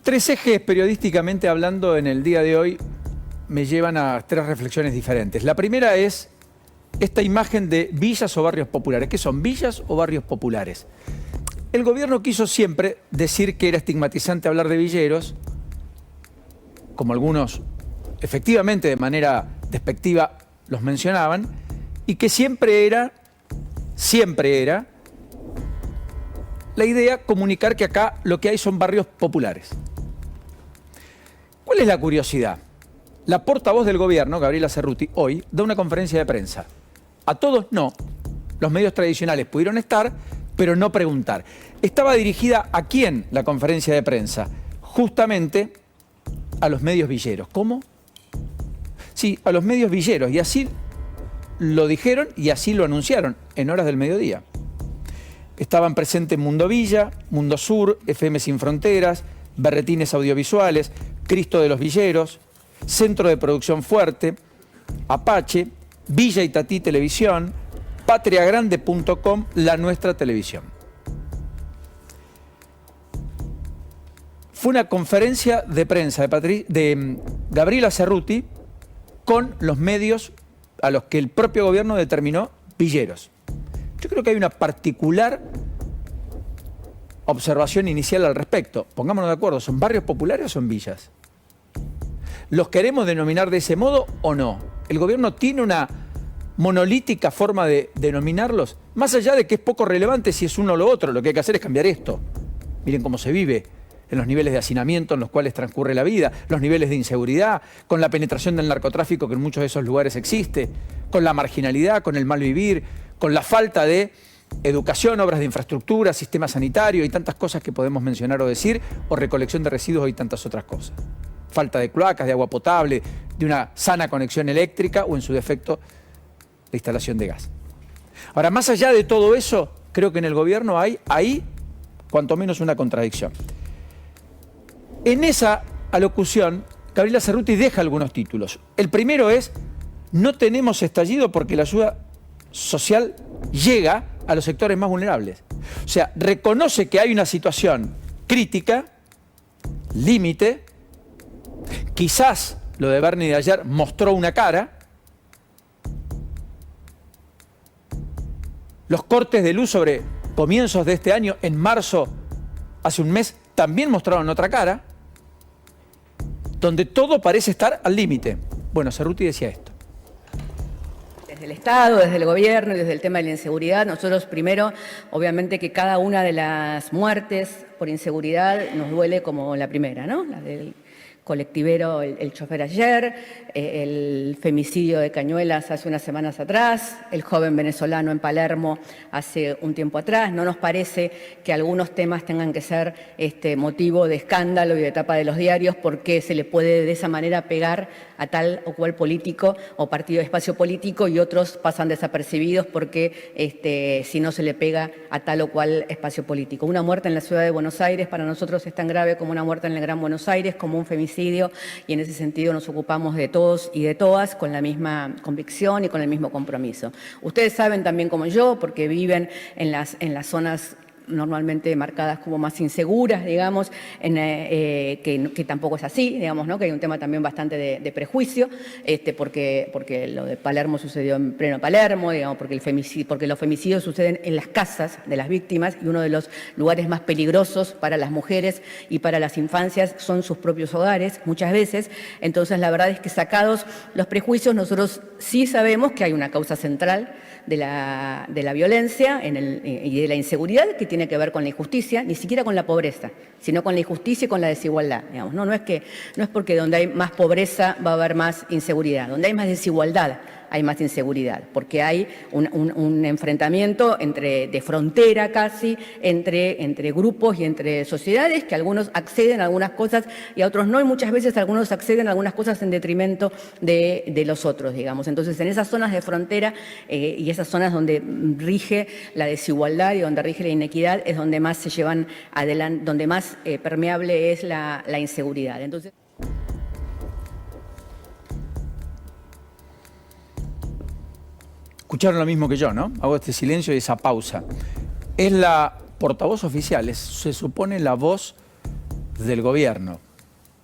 Tres ejes periodísticamente hablando en el día de hoy me llevan a tres reflexiones diferentes. La primera es esta imagen de villas o barrios populares. ¿Qué son, villas o barrios populares? El gobierno quiso siempre decir que era estigmatizante hablar de villeros, como algunos efectivamente de manera despectiva los mencionaban, y que siempre era la idea comunicar que acá lo que hay son barrios populares. ¿Cuál es la curiosidad? La portavoz del gobierno, Gabriela Cerruti, hoy da una conferencia de prensa. A todos no. Los medios tradicionales pudieron estar, pero no preguntar. ¿Estaba dirigida a quién la conferencia de prensa? Justamente a los medios villeros. ¿Cómo? Sí, a los medios villeros. Y así lo dijeron y así lo anunciaron en horas del mediodía. Estaban presentes Mundo Villa, Mundo Sur, FM Sin Fronteras, Berretines Audiovisuales, Cristo de los Villeros, Centro de Producción Fuerte, Apache, Villa Itatí Televisión, patriagrande.com, La Nuestra Televisión. Fue una conferencia de prensa de Gabriela Cerruti con los medios a los que el propio gobierno determinó villeros. Yo creo que hay una particular observación inicial al respecto. Pongámonos de acuerdo, ¿son barrios populares o son villas? ¿Los queremos denominar de ese modo o no? ¿El gobierno tiene una monolítica forma de denominarlos? Más allá de que es poco relevante si es uno o lo otro, lo que hay que hacer es cambiar esto. Miren cómo se vive en los niveles de hacinamiento en los cuales transcurre la vida, los niveles de inseguridad, con la penetración del narcotráfico que en muchos de esos lugares existe, con la marginalidad, con el mal vivir, con la falta de educación, obras de infraestructura, sistema sanitario y tantas cosas que podemos mencionar o decir, o recolección de residuos y tantas otras cosas. Falta de cloacas, de agua potable, de una sana conexión eléctrica o en su defecto de instalación de gas. Ahora, más allá de todo eso, creo que en el gobierno hay ahí cuanto menos una contradicción. En esa alocución, Gabriela Cerruti deja algunos títulos. El primero es: no tenemos estallido porque la ayuda social llega a los sectores más vulnerables. O sea, reconoce que hay una situación crítica, límite. Quizás lo de Bernie de ayer mostró una cara. Los cortes de luz sobre comienzos de este año, en marzo, hace un mes, también mostraron otra cara, donde todo parece estar al límite. Bueno, Cerruti decía esto. Desde el Estado, desde el gobierno y desde el tema de la inseguridad, nosotros primero, obviamente que cada una de las muertes por inseguridad nos duele como la primera, ¿no? La del colectivero, el chofer ayer, el femicidio de Cañuelas hace unas semanas atrás, el joven venezolano en Palermo hace un tiempo atrás. No nos parece que algunos temas tengan que ser motivo de escándalo y de tapa de los diarios porque se le puede de esa manera pegar a tal o cual político o partido de espacio político y otros pasan desapercibidos porque si no se le pega a tal o cual espacio político. Una muerte en la ciudad de Buenos Aires para nosotros es tan grave como una muerte en el Gran Buenos Aires, como un femicidio, y en ese sentido nos ocupamos de todos y de todas con la misma convicción y con el mismo compromiso. Ustedes saben también como yo, porque viven en las zonas normalmente marcadas como más inseguras, digamos, que tampoco es así, digamos, ¿no? Que hay un tema también bastante de prejuicio, porque lo de Palermo sucedió en pleno Palermo, digamos, porque los femicidios suceden en las casas de las víctimas y uno de los lugares más peligrosos para las mujeres y para las infancias son sus propios hogares, muchas veces. Entonces, la verdad es que sacados los prejuicios, nosotros sí sabemos que hay una causa central de la violencia y de la inseguridad que tiene que ver con la injusticia, ni siquiera con la pobreza, sino con la injusticia y con la desigualdad. Digamos, no es porque donde hay más pobreza va a haber más inseguridad, donde hay más desigualdad hay más inseguridad, porque hay un enfrentamiento de frontera casi entre grupos y entre sociedades, que algunos acceden a algunas cosas y a otros no, y muchas veces algunos acceden a algunas cosas en detrimento de los otros, digamos. Entonces, en esas zonas de frontera y esas zonas donde rige la desigualdad y donde rige la inequidad es donde más se llevan adelante, donde más permeable es la inseguridad. Entonces, Escucharon lo mismo que yo, ¿no? Hago este silencio y esa pausa. Es la portavoz oficial, se supone la voz del gobierno.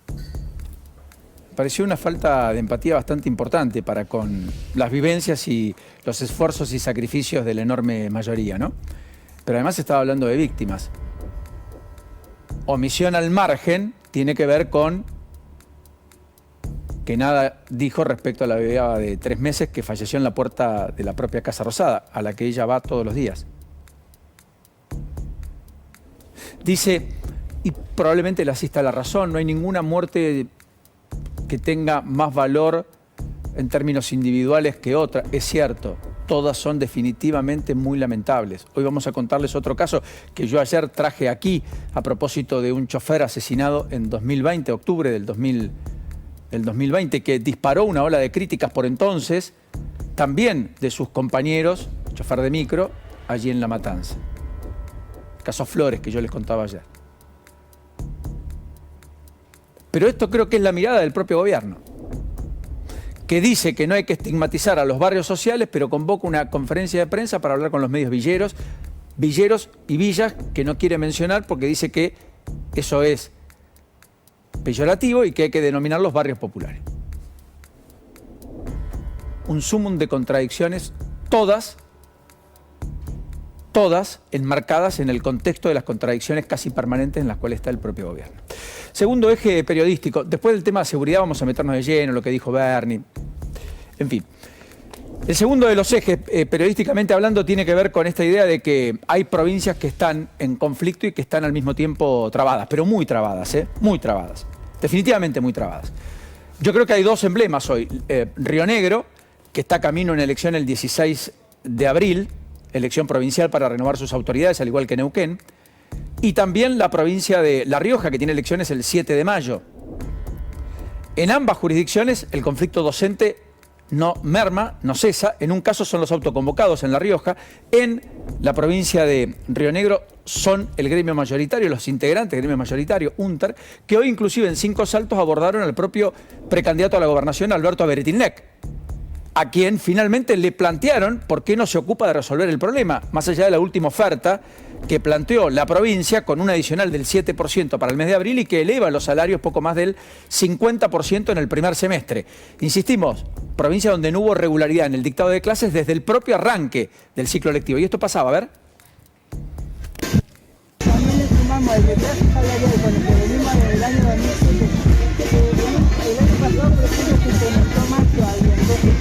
Me pareció una falta de empatía bastante importante para con las vivencias y los esfuerzos y sacrificios de la enorme mayoría, ¿no? Pero además estaba hablando de víctimas. Omisión al margen tiene que ver con que nada dijo respecto a la bebé de 3 meses que falleció en la puerta de la propia Casa Rosada, a la que ella va todos los días. Dice, y probablemente le asista la razón, no hay ninguna muerte que tenga más valor en términos individuales que otra. Es cierto, todas son definitivamente muy lamentables. Hoy vamos a contarles otro caso que yo ayer traje aquí a propósito de un chofer asesinado en 2020, octubre del 2020, que disparó una ola de críticas por entonces, también de sus compañeros, chofer de micro, allí en La Matanza. Caso Flores, que yo les contaba ayer. Pero esto creo que es la mirada del propio gobierno, que dice que no hay que estigmatizar a los barrios sociales, pero convoca una conferencia de prensa para hablar con los medios villeros y villas, que no quiere mencionar porque dice que eso es peyorativo y que hay que denominar los barrios populares. Un sumum de contradicciones, todas enmarcadas en el contexto de las contradicciones casi permanentes en las cuales está el propio gobierno. Segundo eje periodístico, después del tema de seguridad vamos a meternos de lleno, lo que dijo Bernie, en fin. El segundo de los ejes, periodísticamente hablando, tiene que ver con esta idea de que hay provincias que están en conflicto y que están al mismo tiempo trabadas, pero muy trabadas, muy trabadas, definitivamente muy trabadas. Yo creo que hay 2 emblemas hoy. Río Negro, que está camino a una elección el 16 de abril, elección provincial para renovar sus autoridades, al igual que Neuquén, y también la provincia de La Rioja, que tiene elecciones el 7 de mayo. En ambas jurisdicciones el conflicto docente no merma, no cesa. En un caso son los autoconvocados en La Rioja, en la provincia de Río Negro son el gremio mayoritario, los integrantes del gremio mayoritario, UNTER, que hoy inclusive en 5 Saltos abordaron al propio precandidato a la gobernación, Alberto Beretilnec, a quien finalmente le plantearon por qué no se ocupa de resolver el problema, más allá de la última oferta que planteó la provincia con un adicional del 7% para el mes de abril y que eleva los salarios poco más del 50% en el primer semestre. Insistimos, provincia donde no hubo regularidad en el dictado de clases desde el propio arranque del ciclo lectivo. Y esto pasaba, a ver. También le sumamos el retraso salarial con el que venimos desde el año 2007. El año pasado, por ejemplo, se incrementó más todavía. Entonces,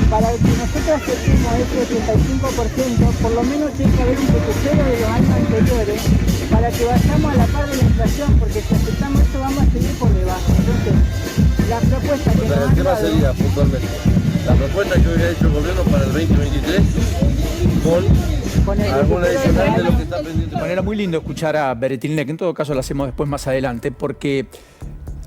para que nosotros aceptemos ese 35%, por lo menos tiene que haber un recupero de los años anteriores para que vayamos a la par de la inflación, porque si aceptamos esto vamos a seguir por debajo. Entonces, la propuesta que nos han ¿Qué más dado... sería puntualmente? La propuesta que hubiera hecho el gobierno para el 2023 con alguna adicional de lo que está pendiente. De manera muy lindo escuchar a Beretilnec, en todo caso lo hacemos después más adelante, porque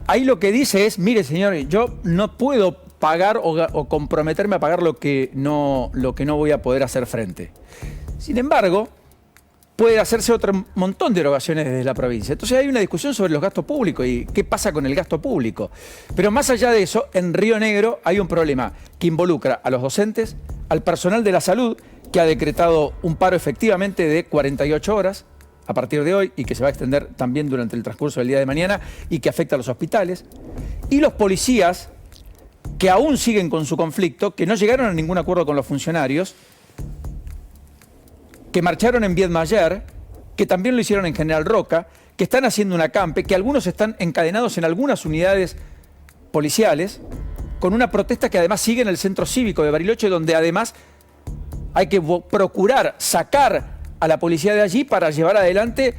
ahí lo que dice es, mire señor, yo no puedo pagar o comprometerme a pagar lo que no voy a poder hacer frente. Sin embargo, puede hacerse otro montón de erogaciones desde la provincia. Entonces hay una discusión sobre los gastos públicos y qué pasa con el gasto público. Pero más allá de eso, en Río Negro hay un problema que involucra a los docentes, al personal de la salud, que ha decretado un paro efectivamente de 48 horas a partir de hoy y que se va a extender también durante el transcurso del día de mañana y que afecta a los hospitales, y los policías que aún siguen con su conflicto, que no llegaron a ningún acuerdo con los funcionarios, que marcharon en Viedma, que también lo hicieron en General Roca, que están haciendo un acampe, que algunos están encadenados en algunas unidades policiales, con una protesta que además sigue en el centro cívico de Bariloche, donde además hay que procurar sacar a la policía de allí para llevar adelante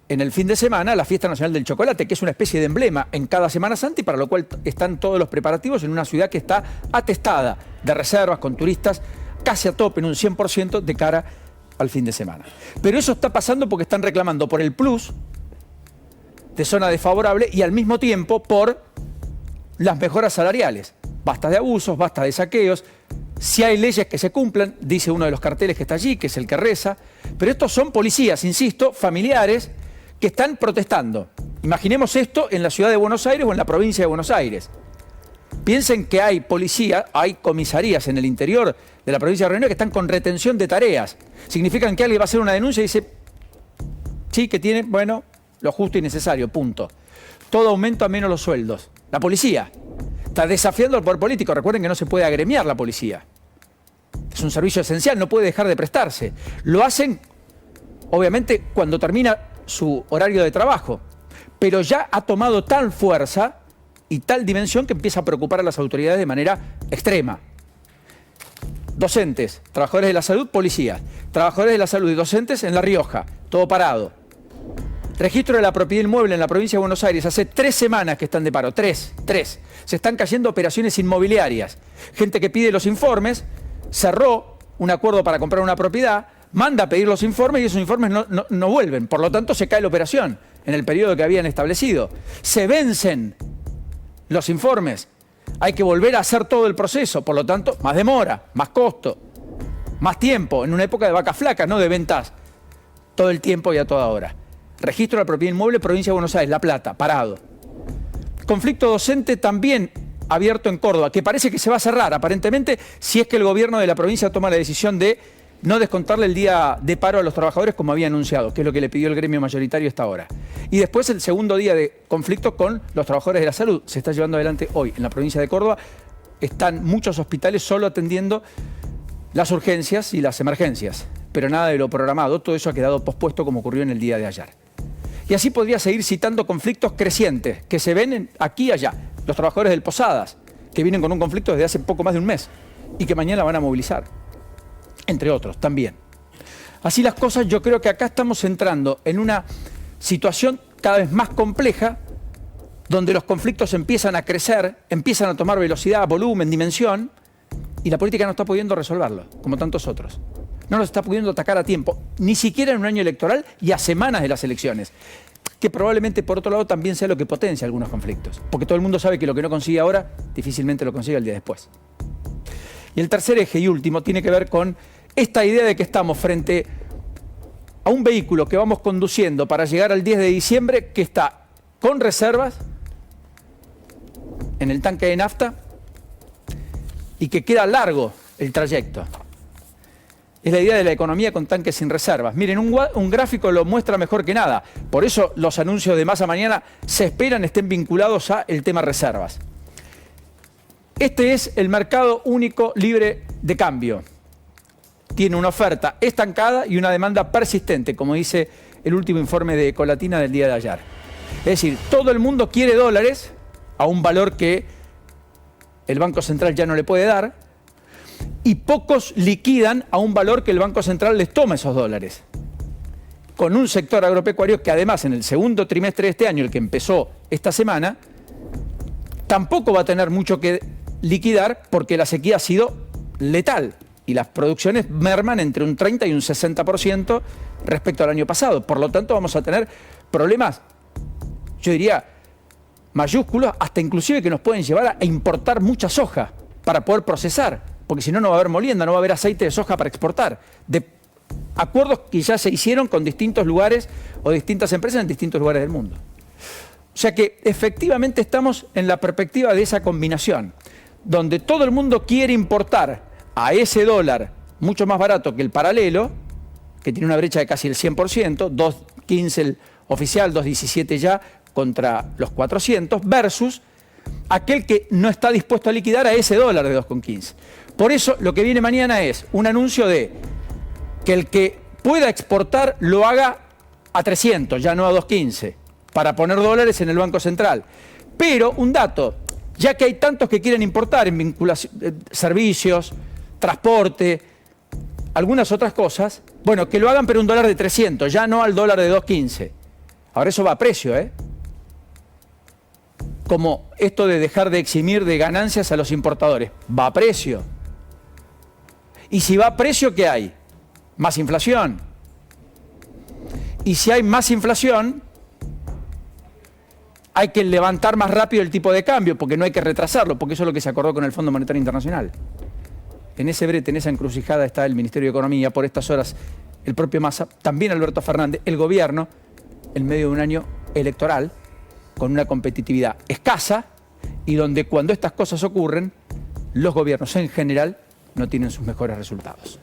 en el fin de semana la Fiesta Nacional del Chocolate, que es una especie de emblema en cada Semana Santa y para lo cual están todos los preparativos en una ciudad que está atestada de reservas con turistas casi a tope, en un 100% de cara al fin de semana. Pero eso está pasando porque están reclamando por el plus de zona desfavorable y al mismo tiempo por las mejoras salariales. Basta de abusos, basta de saqueos. Si hay leyes que se cumplan, dice uno de los carteles que está allí, que es el que reza. Pero estos son policías, insisto, familiares, que están protestando. Imaginemos esto en la ciudad de Buenos Aires o en la provincia de Buenos Aires. Piensen que hay policía, hay comisarías en el interior de la provincia de Río Negro que están con retención de tareas. Significan que alguien va a hacer una denuncia y dice, sí, que tiene, bueno, lo justo y necesario, punto. Todo aumento a menos los sueldos. La policía está desafiando al poder político. Recuerden que no se puede agremiar la policía. Es un servicio esencial, no puede dejar de prestarse. Lo hacen, obviamente, cuando termina su horario de trabajo. Pero ya ha tomado tal fuerza y tal dimensión que empieza a preocupar a las autoridades de manera extrema. Docentes, trabajadores de la salud, policías. Trabajadores de la salud y docentes en La Rioja, todo parado. Registro de la propiedad inmueble en la provincia de Buenos Aires. Hace 3 semanas que están de paro. 3. Se están cayendo operaciones inmobiliarias. Gente que pide los informes, cerró un acuerdo para comprar una propiedad, manda a pedir los informes y esos informes no vuelven. Por lo tanto, se cae la operación en el periodo que habían establecido. Se vencen los informes. Hay que volver a hacer todo el proceso. Por lo tanto, más demora, más costo, más tiempo. En una época de vaca flaca, no de ventas todo el tiempo y a toda hora. Registro de la propiedad inmueble, provincia de Buenos Aires, La Plata, parado. Conflicto docente también abierto en Córdoba, que parece que se va a cerrar, aparentemente, si es que el gobierno de la provincia toma la decisión de no descontarle el día de paro a los trabajadores como había anunciado, que es lo que le pidió el gremio mayoritario hasta ahora. Y después el segundo día de conflicto con los trabajadores de la salud. Se está llevando adelante hoy en la provincia de Córdoba. Están muchos hospitales solo atendiendo las urgencias y las emergencias, pero nada de lo programado. Todo eso ha quedado pospuesto como ocurrió en el día de ayer. Y así podría seguir citando conflictos crecientes que se ven aquí y allá. Los trabajadores del Posadas, que vienen con un conflicto desde hace poco más de un mes y que mañana van a movilizar, entre otros también. Así las cosas, yo creo que acá estamos entrando en una situación cada vez más compleja, donde los conflictos empiezan a crecer, empiezan a tomar velocidad, volumen, dimensión, y la política no está pudiendo resolverlo, como tantos otros. No nos está pudiendo atacar a tiempo, ni siquiera en un año electoral y a semanas de las elecciones, que probablemente, por otro lado, también sea lo que potencia algunos conflictos, porque todo el mundo sabe que lo que no consigue ahora, difícilmente lo consigue el día después. Y el tercer eje y último tiene que ver con esta idea de que estamos frente a un vehículo que vamos conduciendo para llegar al 10 de diciembre que está con reservas en el tanque de nafta y que queda largo el trayecto. Es la idea de la economía con tanques sin reservas. Miren, un gráfico lo muestra mejor que nada. Por eso los anuncios de Massa mañana se esperan estén vinculados a el tema reservas. Este es el mercado único libre de cambio. Tiene una oferta estancada y una demanda persistente, como dice el último informe de Ecolatina del día de ayer. Es decir, todo el mundo quiere dólares a un valor que el Banco Central ya no le puede dar, y pocos liquidan a un valor que el Banco Central les toma esos dólares. Con un sector agropecuario que además en el segundo trimestre de este año, el que empezó esta semana, tampoco va a tener mucho que liquidar porque la sequía ha sido letal y las producciones merman entre un 30 y un 60% respecto al año pasado. Por lo tanto, vamos a tener problemas, yo diría, mayúsculos, hasta inclusive que nos pueden llevar a importar mucha soja para poder procesar, porque si no, no va a haber molienda, no va a haber aceite de soja para exportar. De acuerdos que ya se hicieron con distintos lugares o distintas empresas en distintos lugares del mundo. O sea que efectivamente estamos en la perspectiva de esa combinación, donde todo el mundo quiere importar a ese dólar mucho más barato que el paralelo, que tiene una brecha de casi el 100%, 2.15 el oficial, 2.17 ya contra los 400, versus aquel que no está dispuesto a liquidar a ese dólar de 2.15. Por eso lo que viene mañana es un anuncio de que el que pueda exportar lo haga a 300, ya no a 2.15, para poner dólares en el Banco Central. Pero un dato, ya que hay tantos que quieren importar en vinculación, servicios, transporte, algunas otras cosas, bueno, que lo hagan pero un dólar de 300, ya no al dólar de 2.15. Ahora eso va a precio, ¿eh? Como esto de dejar de eximir de ganancias a los importadores, va a precio. Y si va a precio, ¿qué hay? Más inflación. Y si hay más inflación, hay que levantar más rápido el tipo de cambio, porque no hay que retrasarlo, porque eso es lo que se acordó con el Fondo Monetario Internacional. En ese brete, en esa encrucijada está el Ministerio de Economía, por estas horas el propio Massa, también Alberto Fernández, el gobierno, en medio de un año electoral, con una competitividad escasa y donde cuando estas cosas ocurren, los gobiernos en general no tienen sus mejores resultados.